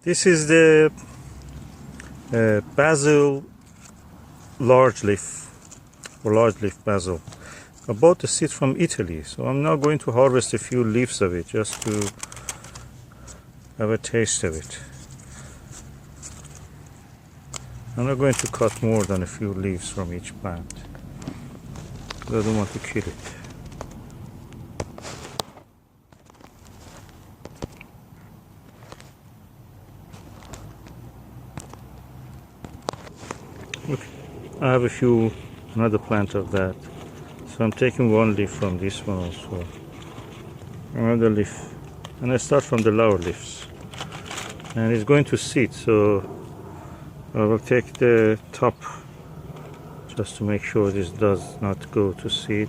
This is the basil large leaf or large leaf basil. I bought the seed from Italy, so I'm now going to harvest a few leaves of it just to have a taste of it. I'm not going to cut more than a few leaves from each plant. I don't want to kill it. Okay, I have another plant of that. So I'm taking one leaf from this one also. Another leaf. And I start from the lower leaves. And it's going to seed, so I will take the top just to make sure this does not go to seed.